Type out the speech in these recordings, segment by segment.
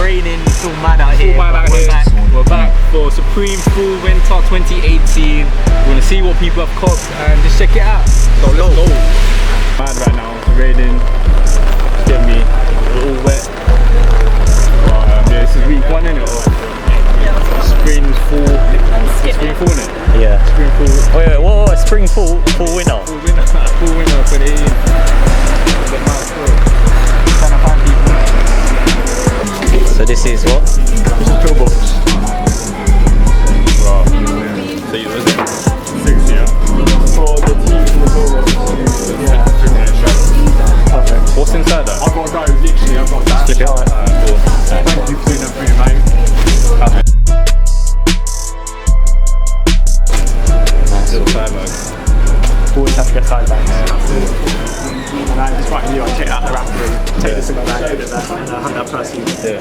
raining, it's still mad out here. We're back for Supreme Full Winter 2018. We're gonna see what people have copped and just check it out. So let's go. Mad right now, it's raining. Get me, we're all wet. Yeah, this is week 1, innit? Spring, fall. Spring, fall, innit? Yeah. Spring, fall. Wait, what? Spring, fall, winter? Full winter 2018. Trying to find people. So this is what? This is Toolbox. Right. So you was it? 6, yeah. For the tea and the Toolbox. Yeah. Perfect. What's inside that? I've got to go, literally, I've got that. Flip it. Cool. Thank you for doing that for me, mate. Okay. Nice. Little side bags. Always have to get side bags. And I'm just writing you, I take out the wrapper and take this in my bag, put it there, and hand that person. Yeah.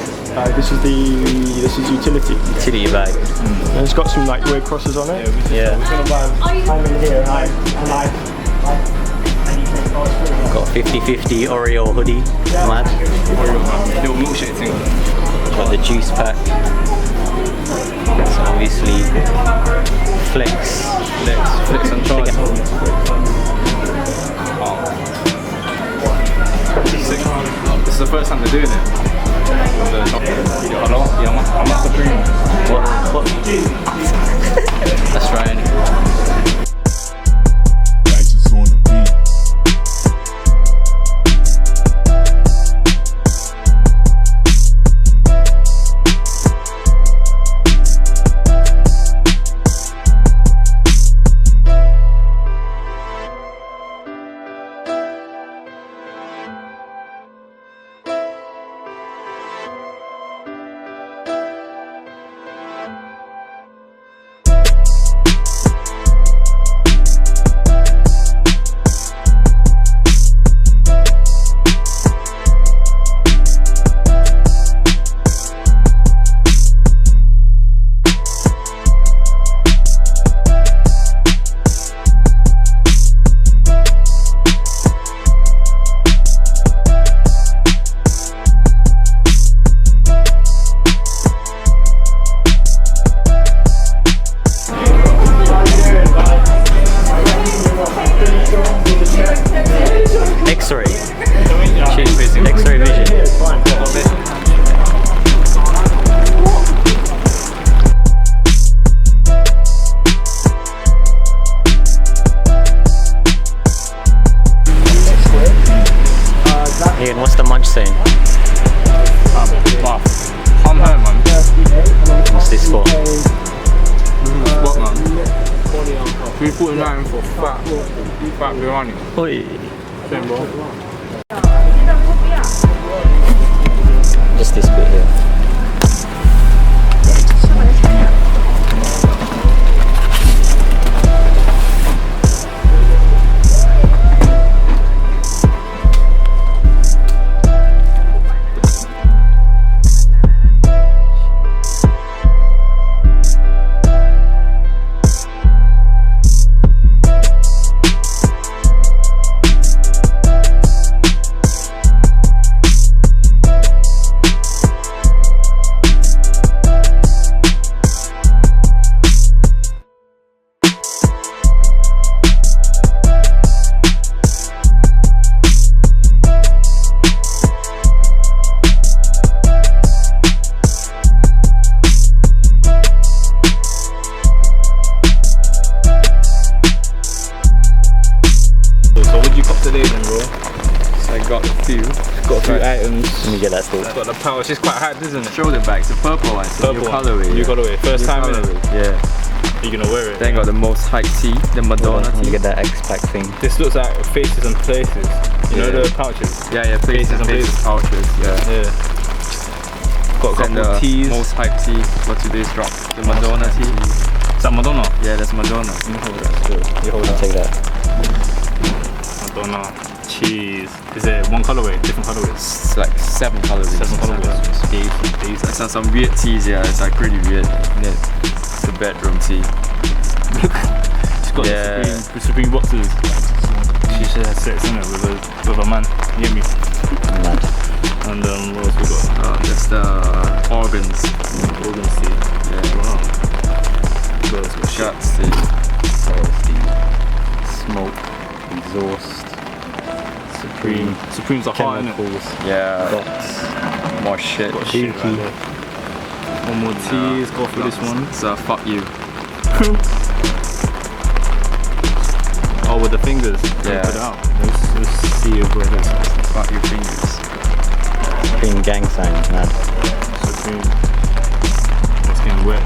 This is utility. Utility bag. And it's got some like weird crosses on it. Yeah. I'm in here and I Got 50-50 Oreo hoodie. Mad. little milkshake thing. Got the juice pack. So obviously flex and charge. This is the first time they're doing it. Hello? I'm not Supreme. What? That's right. X-ray. X-ray vision. Ian, what's the munch saying? I'm home, man. What's this for? What, man? 349 for fat biryani. Oi. Same, bro. Just this bit here. Got a few items. Let me get that still. Got the pouch, it's quite hard, isn't it? Shoulder bags, the purple one, it's a new colourway. New colourway, first time in it. Yeah. You're gonna wear it. Then got the most hype tee, the Madonna tee. Let me get that X-Pac thing. This looks like faces and places. You know the pouches? Yeah, faces and places pouches. Yeah. Got a couple tees. Most hype tee, what today's drop. The Madonna tee. Is that Madonna? Yeah, that's Madonna. You hold that still. You hold that. Take that. Madonna. Cheese. Is it one colorway? Different colorways? It's like 7 colorways. 7 colorways. These. It's some weird teas, yeah. It's like pretty weird. Yeah. It's a bedroom tee. She's got the Supreme boxes. She should have sex in it with a man. You get me? Mad. And what else we got? Just organs. Organ seed. Yeah. Wow. What else we got? Shut seed. Smoke, exhaust, Supreme, Supreme's a heart, innit? chemicals, Yeah. dots, More shit. Got shit right there. One more teas, go for this one. So fuck you. Oh, with the fingers. Yeah. Put it out. Let's see your brothers. Fuck your fingers. Supreme gang sign, man. Supreme. It's getting wet.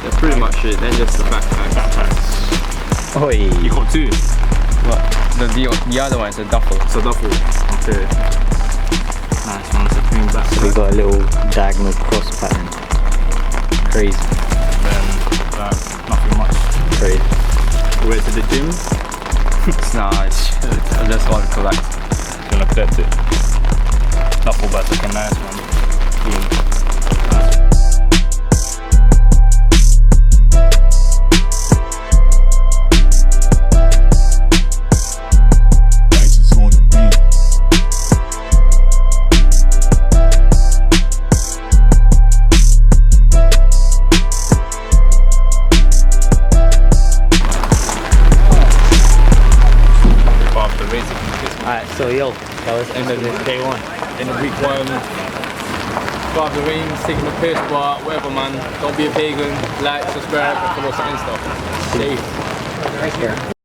That's pretty much it. Then just the backpack. Oi! You got two. What? The other one is a duffel. It's a duffel. Okay. Nice one, Supreme So we backpack. got a little diagonal cross pattern. Crazy, Then nothing much. crazy. We went to the gym. Nah, I just want to collect. Gonna collect it. Duffel bag's like a nice one. Clean. Alright, so yo, that was end of this day one. In week one, grab the rings, taking the piss, but whatever, man. Don't be a pagan. Like, subscribe, and follow us on Insta. Safe. Right here.